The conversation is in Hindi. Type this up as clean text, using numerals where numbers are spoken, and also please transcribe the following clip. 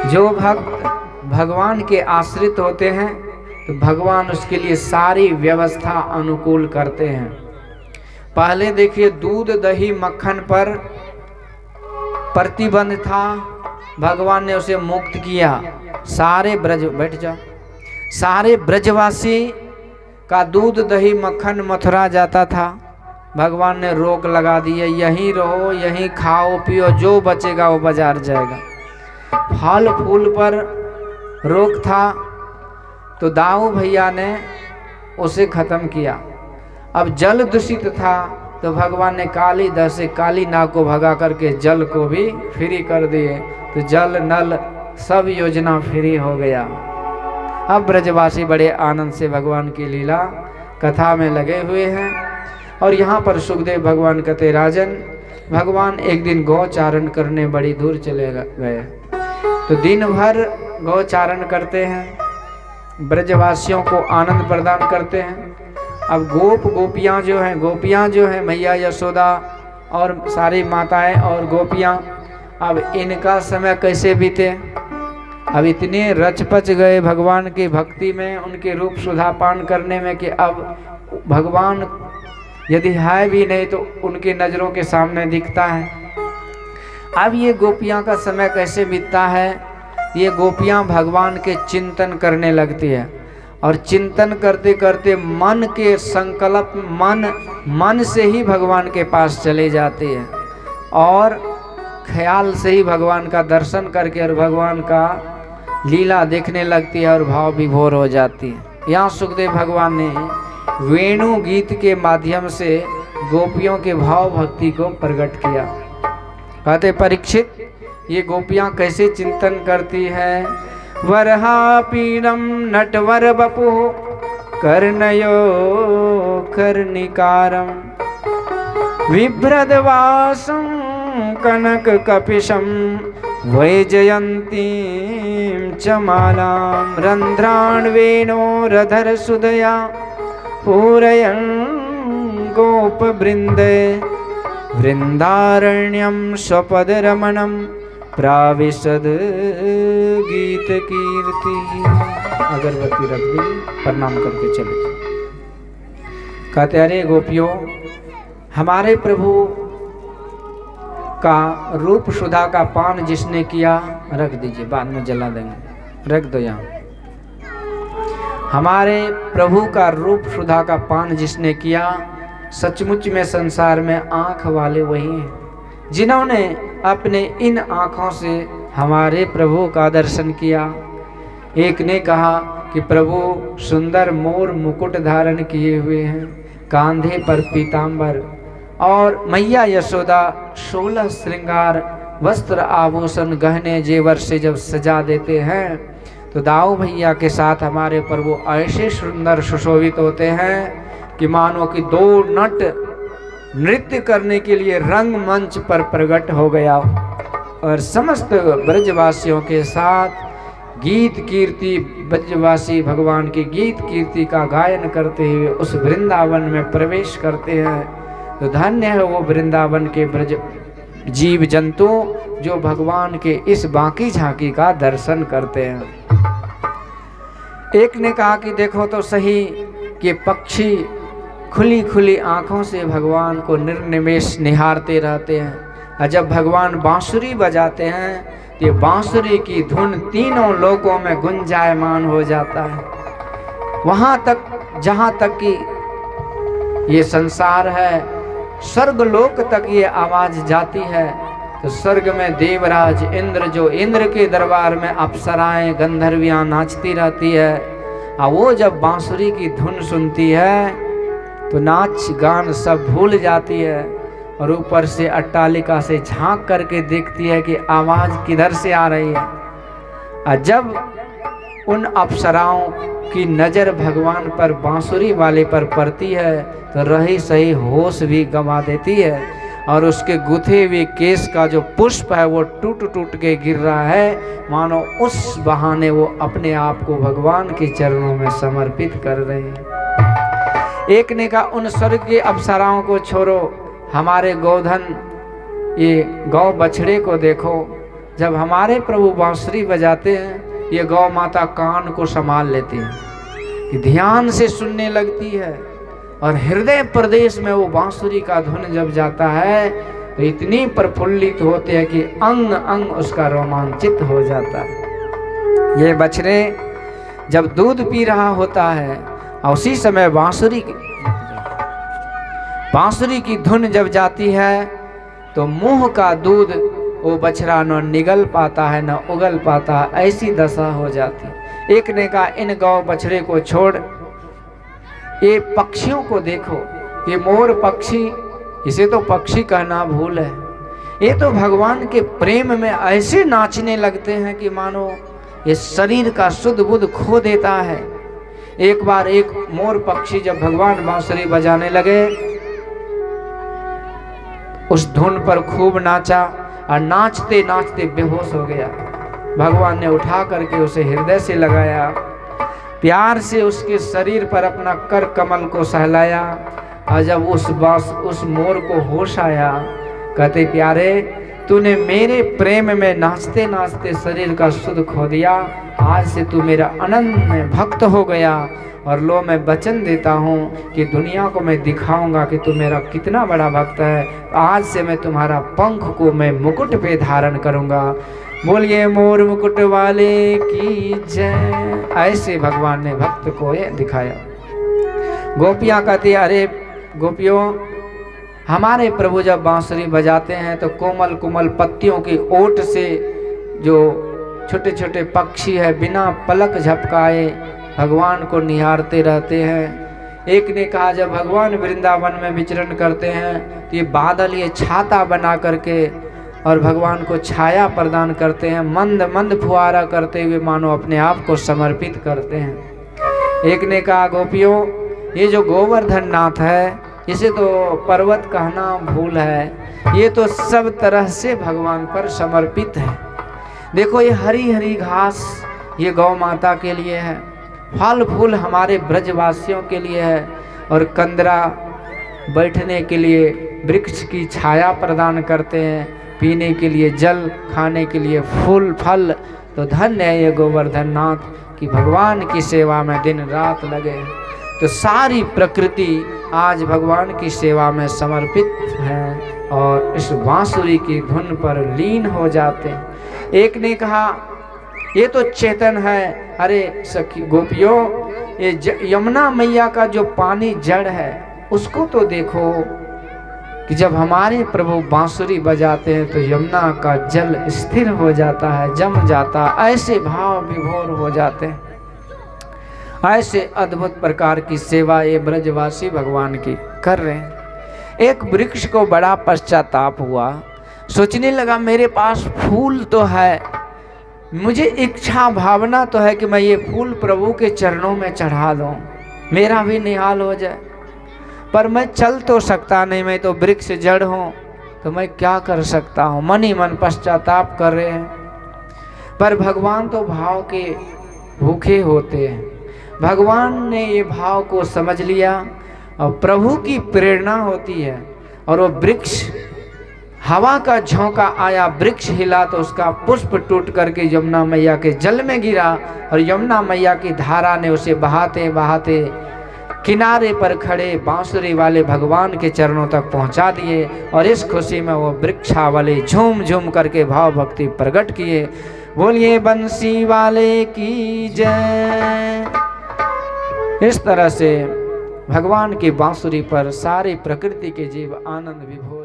जो भक्त भगवान के आश्रित होते हैं तो भगवान उसके लिए सारी व्यवस्था अनुकूल करते हैं। पहले देखिए दूध दही मक्खन पर प्रतिबंध था, भगवान ने उसे मुक्त किया। सारे ब्रजवासी का दूध दही मक्खन मथुरा जाता था, भगवान ने रोक लगा दी है, यहीं रहो, यहीं खाओ पियो, जो बचेगा वो बाजार जाएगा। फल फूल पर रोक था तो दाऊ भैया ने उसे खत्म किया। अब जल दूषित था तो भगवान ने कालीदास से काली नाग को भगा करके जल को भी फ्री कर दिए, तो जल नल सब योजना फ्री हो गया। अब ब्रजवासी बड़े आनंद से भगवान की लीला कथा में लगे हुए हैं। और यहाँ पर सुखदेव भगवान कहते, राजन भगवान एक दिन गौचारण करने बड़ी दूर चले गए, तो दिन भर गौचारण करते हैं, ब्रजवासियों को आनंद प्रदान करते हैं। अब गोपियाँ जो हैं मैया यशोदा और सारी माताएं और गोपियाँ, अब इनका समय कैसे बीते। अब इतने रचपच गए भगवान की भक्ति में, उनके रूप सुधा पान करने में, कि अब भगवान यदि है भी नहीं तो उनकी नज़रों के सामने दिखता है। अब ये गोपियाँ का समय कैसे बीतता है, ये गोपियाँ भगवान के चिंतन करने लगती है, और चिंतन करते करते मन के संकल्प मन से ही भगवान के पास चले जाती है, और ख्याल से ही भगवान का दर्शन करके और भगवान का लीला देखने लगती है और भाव विभोर हो जाती है। यहाँ सुखदेव भगवान ने वेणु गीत के माध्यम से गोपियों के भाव भक्ति को प्रकट किया। कहते परीक्षित, ये गोपियाँ कैसे चिंतन करती है। वरहापीनम नटवर बपु कर्णयो कर्णिकारम विभ्रदवासं कनक कपिशं वैजयन्तीं च मालां रंध्रान् वेणोरधर सुदया पूरयन् गोपवृन्दे वृंदारण्यं स्वपदरमणं प्राविशद गीत कीर्ति। अगरबत्ती रख दी, प्रणाम करके चले। कहते अरे गोपियों, हमारे प्रभु का रूप सुधा का पान जिसने किया, रख दीजिए, बाद में जला देंगे, रख दो यहाँ। हमारे प्रभु का रूप सुधा का पान जिसने किया, सचमुच में संसार में आँख वाले वही हैं जिन्होंने अपने इन आँखों से हमारे प्रभु का दर्शन किया। एक ने कहा कि प्रभु सुंदर मोर मुकुट धारण किए हुए हैं, कांधे पर पीतांबर, और मैया यशोदा 16 श्रृंगार वस्त्र आभूषण गहने जेवर से जब सजा देते हैं, तो दाऊ भैया के साथ हमारे प्रभु ऐसे सुंदर सुशोभित होते हैं कि मानो कि 2 नट नृत्य करने के लिए रंग मंच पर प्रकट हो गया, और समस्त ब्रजवासियों के साथ गीत कीर्ति, ब्रजवासी भगवान की गीत कीर्ति का गायन करते हुए उस वृंदावन में प्रवेश करते हैं। तो धन्य है वो वृंदावन के ब्रज जीव जंतु जो भगवान के इस बांकी झांकी का दर्शन करते हैं। एक ने कहा कि देखो तो सही कि पक्षी खुली खुली आँखों से भगवान को निर्निमेष निहारते रहते हैं, और जब भगवान बांसुरी बजाते हैं तो ये बांसुरी की धुन तीनों लोकों में गुंजायमान हो जाता है। वहाँ तक जहाँ तक कि ये संसार है, स्वर्गलोक तक ये आवाज़ जाती है। तो स्वर्ग में देवराज इंद्र, जो इंद्र के दरबार में अप्सराएं गंधर्वियाँ नाचती रहती है, और वो जब बांसुरी की धुन सुनती है तो नाच गान सब भूल जाती है, और ऊपर से अट्टालिका से झांक करके देखती है कि आवाज़ किधर से आ रही है। और जब उन अप्सराओं की नज़र भगवान पर, बांसुरी वाले पर पड़ती है, तो रही सही होश भी गंवा देती है, और उसके गुथे हुए केस का जो पुष्प है वो टूट टूट के गिर रहा है, मानो उस बहाने वो अपने आप को भगवान के चरणों में समर्पित कर रहे हैं। एक ने कहा उन स्वर्ग के अप्सराओं को छोड़ो, हमारे गोधन ये गौ बछड़े को देखो, जब हमारे प्रभु बांसुरी बजाते हैं, ये गौ माता कान को संभाल लेती है कि ध्यान से सुनने लगती है, और हृदय प्रदेश में वो बांसुरी का धुन जब जाता है तो इतनी प्रफुल्लित होते हैं कि अंग अंग उसका रोमांचित हो जाता है। ये बछड़े जब दूध पी रहा होता है और उसी समय बांसुरी की धुन जब जाती है तो मुंह का दूध वो बछड़ा न निगल पाता है न उगल पाता, ऐसी दशा हो जाती। एक ने कहा इन गौ बछड़े को छोड़, ये पक्षियों को देखो, ये मोर पक्षी, इसे तो पक्षी कहना भूल है, ये तो भगवान के प्रेम में ऐसे नाचने लगते हैं कि मानो ये शरीर का शुद्ध बुद्ध खो देता है। एक बार एक मोर पक्षी जब भगवान बांसुरी बजाने लगे, उस धुन पर खूब नाचा और नाचते नाचते बेहोश हो गया। भगवान ने उठा करके उसे हृदय से लगाया, प्यार से उसके शरीर पर अपना कर कमल को सहलाया, और जब उस मोर को होश आया, कहते प्यारे तूने मेरे प्रेम में नाचते नाचते शरीर का शुद्ध खो दिया, आज से तू मेरा अनंत में भक्त हो गया, और लो मैं वचन देता हूँ कि दुनिया को मैं दिखाऊंगा कि तू मेरा कितना बड़ा भक्त है। आज से मैं तुम्हारा पंख को मैं मुकुट पे धारण करूँगा। बोलिए मोर मुकुट वाले की जय। ऐसे भगवान ने भक्त को ये दिखाया। गोपियाँ कहती अरे गोपियों, हमारे प्रभु जब बांसुरी बजाते हैं तो कोमल कोमल पत्तियों की ओट से जो छोटे छोटे पक्षी है बिना पलक झपकाए भगवान को निहारते रहते हैं। एक ने कहा जब भगवान वृंदावन में विचरण करते हैं तो ये बादल ये छाता बना करके और भगवान को छाया प्रदान करते हैं, मंद मंद फुहारा करते हुए मानो अपने आप को समर्पित करते हैं। एक ने कहा गोपियों, ये जो गोवर्धन नाथ है इसे तो पर्वत कहना भूल है, ये तो सब तरह से भगवान पर समर्पित है। देखो ये हरी हरी घास ये गौ माता के लिए है, फल फूल हमारे ब्रजवासियों के लिए है, और कंदरा बैठने के लिए वृक्ष की छाया प्रदान करते हैं, पीने के लिए जल, खाने के लिए फूल फल। तो धन्य है ये गोवर्धन नाथ कि भगवान की सेवा में दिन रात लगे। तो सारी प्रकृति आज भगवान की सेवा में समर्पित है और इस बांसुरी की धुन पर लीन हो जाते हैं। एक ने कहा ये तो चेतन है। अरे सखी गोपियों, ये यमुना मैया का जो पानी जड़ है उसको तो देखो कि जब हमारे प्रभु बांसुरी बजाते हैं तो यमुना का जल स्थिर हो जाता है, जम जाता, ऐसे भाव विभोर हो जाते हैं। ऐसे अद्भुत प्रकार की सेवा ये ब्रजवासी भगवान की कर रहे हैं। एक वृक्ष को बड़ा पश्चाताप हुआ, सोचने लगा मेरे पास फूल तो है, मुझे इच्छा भावना तो है कि मैं ये फूल प्रभु के चरणों में चढ़ा दूं, मेरा भी निहाल हो जाए, पर मैं चल तो सकता नहीं, मैं तो वृक्ष जड़ हूँ, तो मैं क्या कर सकता हूँ। मन ही मन पश्चाताप कर रहे हैं। पर भगवान तो भाव के भूखे होते हैं। भगवान ने ये भाव को समझ लिया और प्रभु की प्रेरणा होती है, और वो वृक्ष हवा का झोंका आया, वृक्ष हिला तो उसका पुष्प टूट करके यमुना मैया के जल में गिरा, और यमुना मैया की धारा ने उसे बहाते बहाते किनारे पर खड़े बांसुरी वाले भगवान के चरणों तक पहुंचा दिए। और इस खुशी में वो वृक्षावली झूम झूम करके भाव भक्ति प्रकट किए। बोलिए बंसी वाले की जय। इस तरह से भगवान की बांसुरी पर सारी प्रकृति के जीव आनंद विभोर